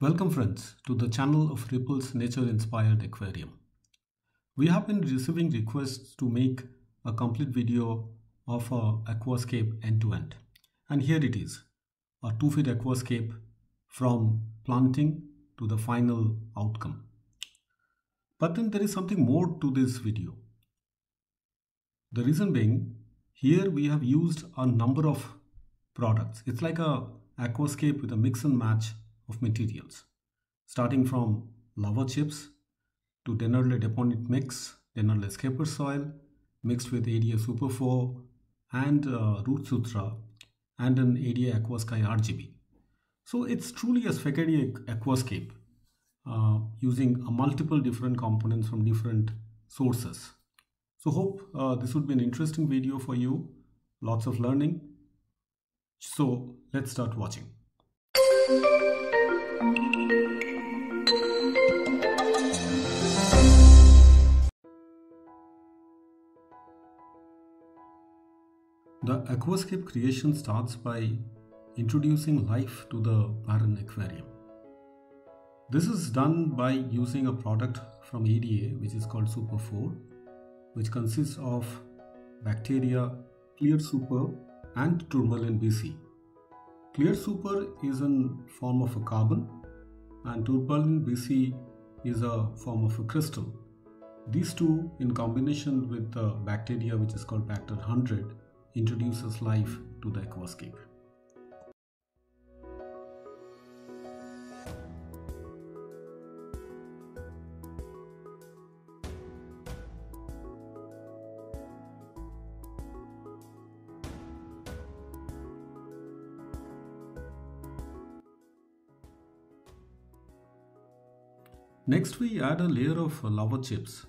Welcome friends to the channel of Ripple's Nature Inspired Aquarium. We have been receiving requests to make a complete video of our aquascape end to end. And here it is, a 2 feet aquascape from planting to the final outcome. But then there is something more to this video. The reason being, here we have used a number of products. It's like a aquascape with a mix and match of materials, starting from lava chips to Dennerle Deponent mix, Dennerle Escaper soil mixed with ADA Super 4 and Root Sutra and an ADA Aquasky RGB. So it's truly a spaghetti aquascape using multiple different components from different sources. So hope this would be an interesting video for you, lots of learning. So let's start watching. The aquascape creation starts by introducing life to the barren aquarium. This is done by using a product from ADA which is called Super 4, which consists of bacteria, Clear Super and Tourmaline BC. Clear Super is a form of a carbon and Tourmaline BC is a form of a crystal. These two in combination with the bacteria which is called Bacter 100 introduces life to the aquascape. Next we add a layer of lava chips.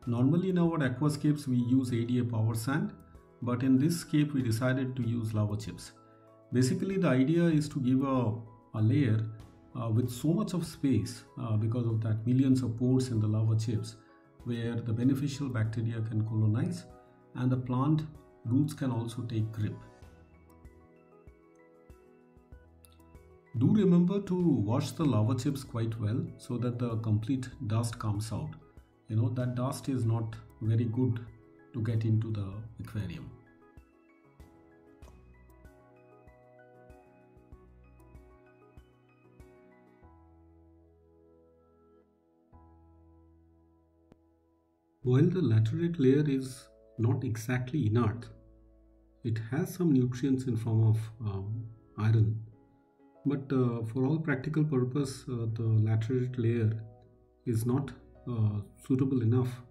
Normally in our aquascapes we use ADA power sand, but in this scape we decided to use lava chips. Basically the idea is to give a layer with so much of space because of that millions of pores in the lava chips where the beneficial bacteria can colonize and the plant roots can also take grip. Do remember to wash the lava chips quite well so that the complete dust comes out. That dust is not very good to get into the aquarium. While the laterite layer is not exactly inert, it has some nutrients in form of iron. But for all practical purpose, the laterite layer is not suitable enough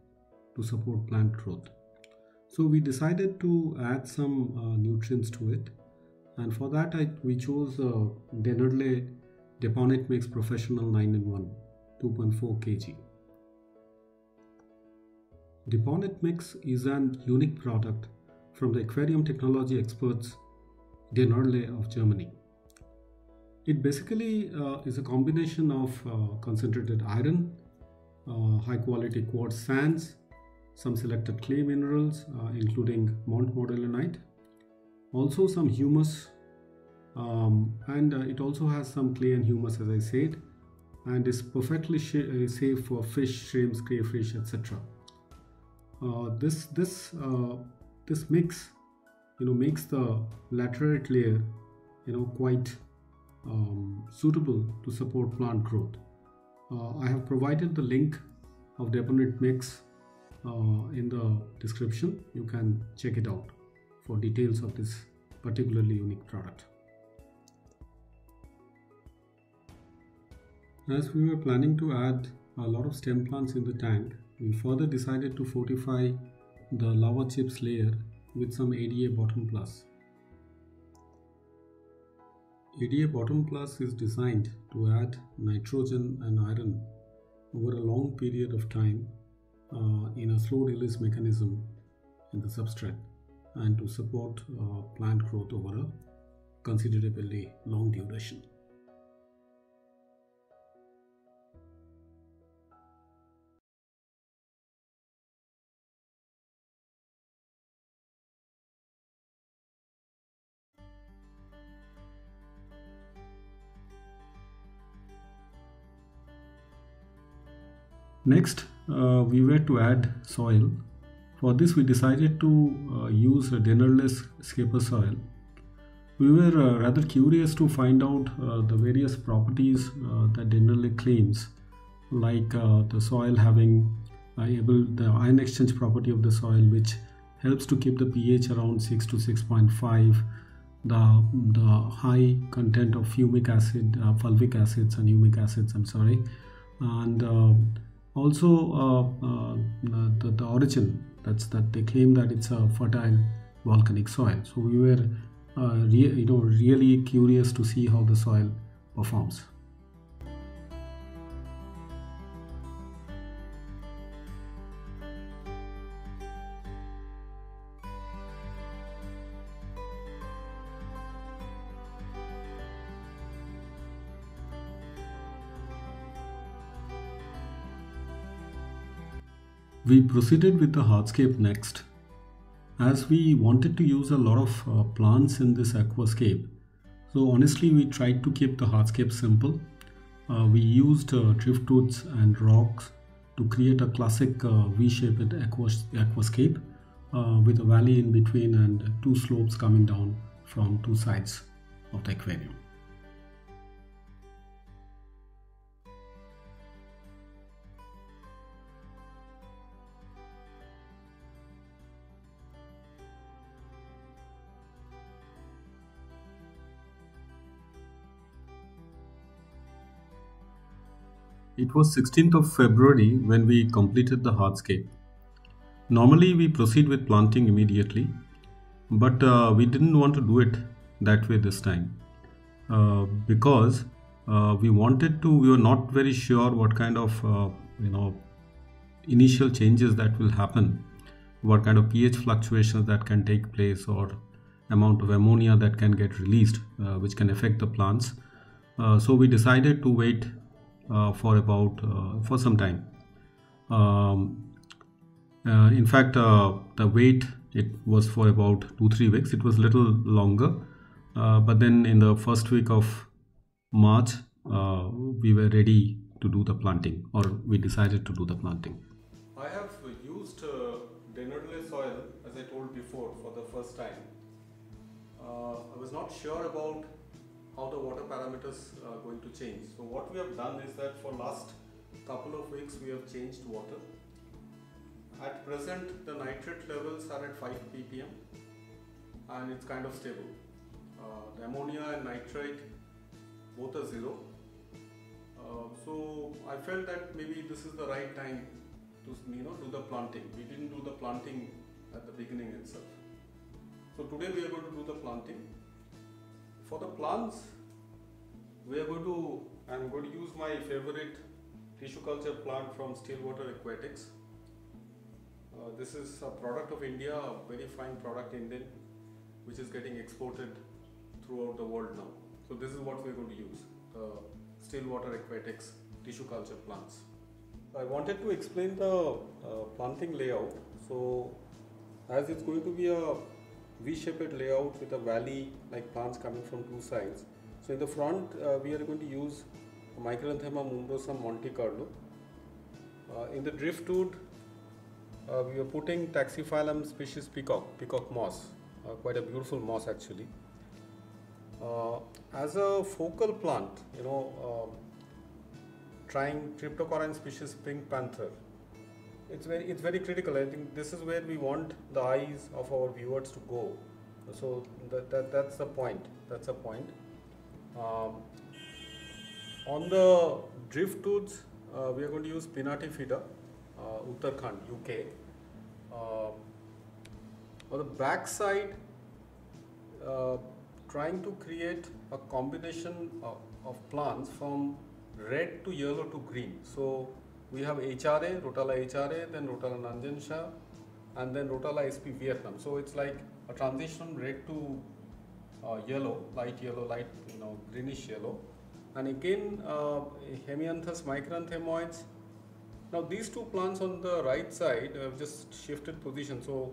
to support plant growth. So we decided to add some nutrients to it, and for that we chose Dennerle Deponent Mix Professional 9-in-1 2.4 kg. Deponent Mix is an unique product from the aquarium technology experts Dennerle of Germany. It basically is a combination of concentrated iron, high quality quartz sands, some selected clay minerals including montmorillonite, also some humus, and it also has some clay and humus as I said, and is perfectly safe for fish, shrimps, crayfish, etc. This mix makes the laterite layer quite suitable to support plant growth. I have provided the link of Deponent Mix in the description. You can check it out for details of this particularly unique product. As we were planning to add a lot of stem plants in the tank, we further decided to fortify the lava chips layer with some ADA Bottom Plus. ADA Bottom Plus is designed to add nitrogen and iron over a long period of time in a slow release mechanism in the substrate and to support plant growth over a considerably long duration. Next, we were to add soil. For this, we decided to use a dinnerless scaper soil. We were rather curious to find out the various properties that Dinnerly claims, like the soil having the ion exchange property of the soil, which helps to keep the pH around 6 to 6.5, the high content of fumic acid, fulvic acids and humic acids, and also the origin, that they claim that it's a fertile volcanic soil. So we were really curious to see how the soil performs. We proceeded with the hardscape next. As we wanted to use a lot of plants in this aquascape, so honestly we tried to keep the hardscape simple. We used driftwoods and rocks to create a classic V-shaped aquascape with a valley in between and two slopes coming down from two sides of the aquarium. It was 16th of February when we completed the hardscape. Normally we proceed with planting immediately, but we didn't want to do it that way this time because we were not very sure what kind of initial changes that will happen, what kind of pH fluctuations that can take place, or amount of ammonia that can get released, which can affect the plants. So we decided to wait for some time. In fact, the wait, it was for about 2-3 weeks. It was a little longer, but then in the first week of March, we were ready to do the planting, or we decided to do the planting. I have used Dinnerly soil, as I told before, for the first time. I was not sure about how the water parameters are going to change. So what we have done is that for last couple of weeks we have changed water. At present the nitrate levels are at 5 ppm and it's kind of stable. The ammonia and nitrate both are zero. So I felt that maybe this is the right time to do the planting. We didn't do the planting at the beginning itself. So today we are going to do the planting. For the plants, I'm going to use my favorite tissue culture plant from Stillwater Aquatics. This is a product of India, a very fine product Indian, which is getting exported throughout the world now. So this is what we're going to use, the Stillwater Aquatics tissue culture plants. I wanted to explain the planting layout. So as it's going to be a V-shaped layout with a valley like plants coming from two sides. So in the front we are going to use Micranthema mumbrosa Monte Carlo. In the driftwood we are putting Taxiphyllum species peacock moss, quite a beautiful moss actually. As a focal plant, trying Cryptocoryne species pink panther. It's very critical. I think this is where we want the eyes of our viewers to go. So that's the point. That's the point. On the driftwoods, we are going to use Pinnatifida, Uttarakhand, UK. On the back side, trying to create a combination of plants from red to yellow to green. So we have HRA, Rotala HRA, then Rotala Nanjansha, and then Rotala SP Vietnam. So it's like a transition from red to yellow, light greenish yellow. And again, Hemianthus micranthemoids. Now these two plants on the right side have just shifted position. So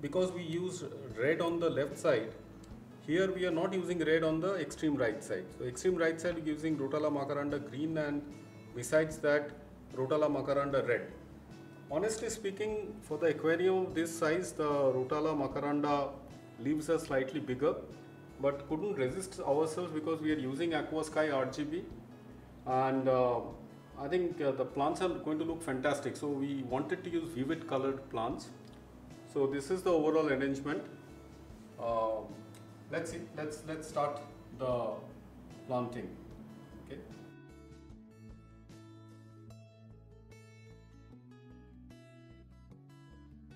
because we use red on the left side, here we are not using red on the extreme right side. So extreme right side we are using Rotala macaranda green, and besides that Rotala macaranda red. Honestly speaking, for the aquarium of this size, the Rotala macaranda leaves are slightly bigger, but couldn't resist ourselves because we are using Aquasky RGB, and I think the plants are going to look fantastic. So we wanted to use vivid colored plants. So this is the overall arrangement. Uh, let's see. Let's start the planting. Okay.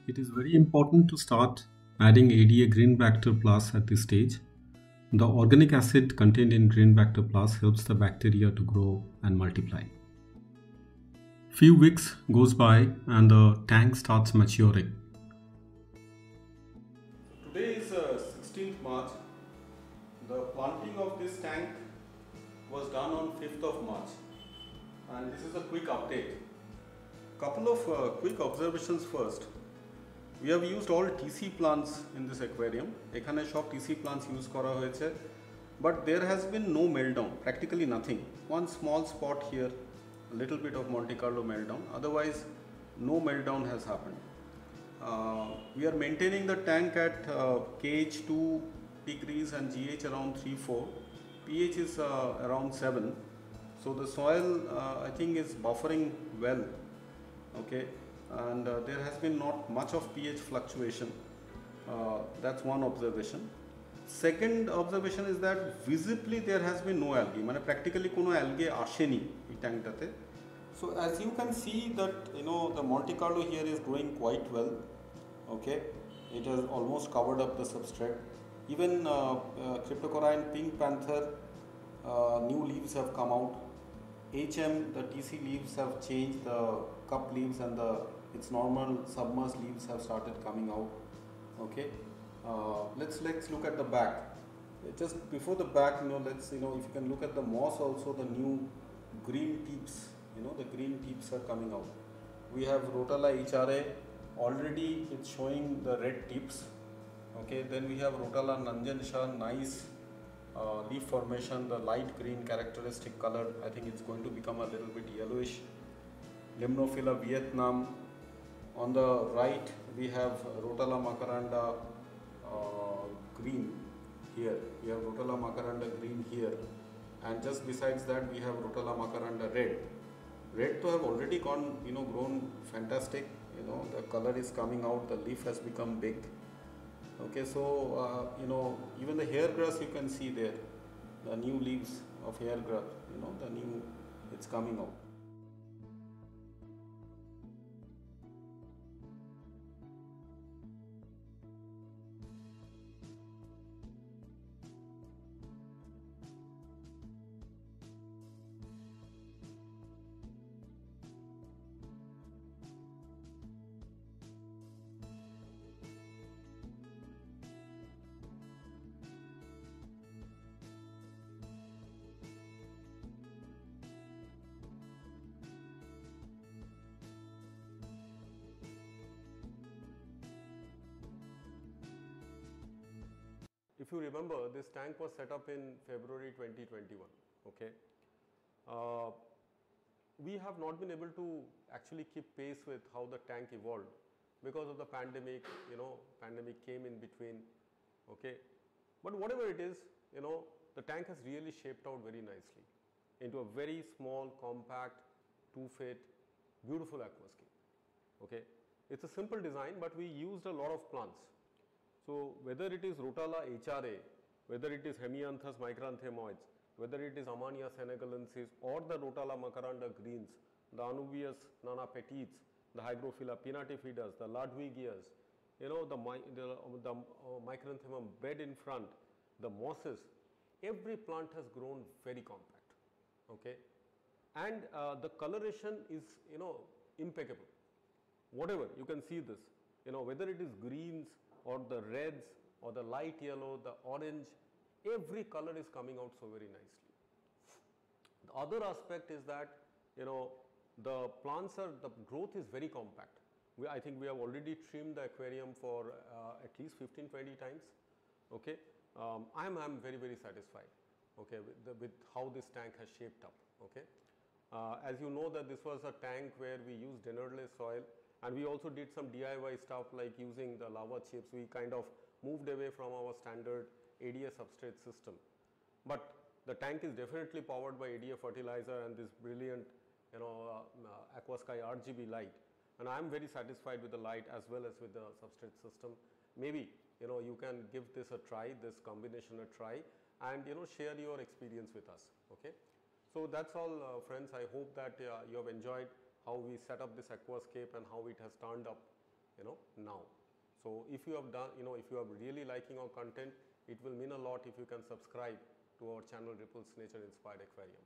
It is very important to start adding ADA Green Bacter Plus at this stage. The organic acid contained in Green Bacter Plus helps the bacteria to grow and multiply. Few weeks goes by and the tank starts maturing. Today is 16th March. The planting of this tank was done on 5th of March, and this is a quick update. Couple of quick observations first. We have used all TC plants in this aquarium. এখানে সব TC plants use করা হয়েছে, but there has been no meltdown, practically nothing. One small spot here, a little bit of Monte Carlo meltdown. Otherwise, no meltdown has happened. We are maintaining the tank at KH 2 degrees and GH around 3-4. pH is around 7. So the soil I think is buffering well. Okay, and there has been not much of pH fluctuation. That's one observation. Second observation is that visibly there has been no algae. মানে practically কোনো algae আসেনি এই ট্যাঙ্কটাতে. So as you can see that the Monte Carlo here is growing quite well. Okay, it has almost covered up the substrate. Even Cryptocoryne Pink Panther new leaves have come out. HM, the TC leaves have changed, the cup leaves and its normal submerged leaves have started coming out. Okay, let's look at the back. Just before the back, let's if you can look at the moss also, the new green tips, the green tips are coming out. We have Rotala HRA, already it's showing the red tips. Okay, then we have Rotala Nanjansha, nice leaf formation, the light green characteristic color. I think it's going to become a little bit yellowish. Limnophila Vietnam. On the right we have Rotala macaranda green here. We have Rotala macaranda green here, and just besides that we have Rotala macaranda red. Red to have already grown fantastic. The color is coming out, the leaf has become big. Okay, so even the hair grass you can see there, the new leaves of hair grass, it's coming out. If you remember, this tank was set up in February 2021. Okay, we have not been able to actually keep pace with how the tank evolved because of the pandemic. Pandemic came in between. Okay, but whatever it is, the tank has really shaped out very nicely into a very small, compact, 2-feet, beautiful aquascape. Okay, it's a simple design, but we used a lot of plants. So whether it is Rotala HRA, whether it is Hemianthus micranthemoids, whether it is Amania senegalensis or the Rotala macaranda greens, the Anubias nana petites, the Hygrophila pinnatifidus, the Ludwigias, the micranthemum bed in front, the mosses, every plant has grown very compact. Okay, and the coloration is impeccable. Whatever, you can see this, whether it is greens or the reds or the light yellow, the orange, every color is coming out so very nicely. The other aspect is that the growth is very compact. I think we have already trimmed the aquarium for at least 15-20 times. Okay, I'm very satisfied. Okay, with how this tank has shaped up. Okay, As you know that this was a tank where we used dinnerless soil, and we also did some DIY stuff like using the lava chips. We kind of moved away from our standard ADA substrate system. But the tank is definitely powered by ADA fertilizer and this brilliant, Aquasky RGB light. And I am very satisfied with the light as well as with the substrate system. Maybe, you can give this a try, this combination a try, and, share your experience with us. Okay. So that's all, friends. I hope that you have enjoyed how we set up this aquascape and how it has turned up, now. So if you have done, if you are really liking our content, it will mean a lot if you can subscribe to our channel Ripples Nature Inspired Aquarium.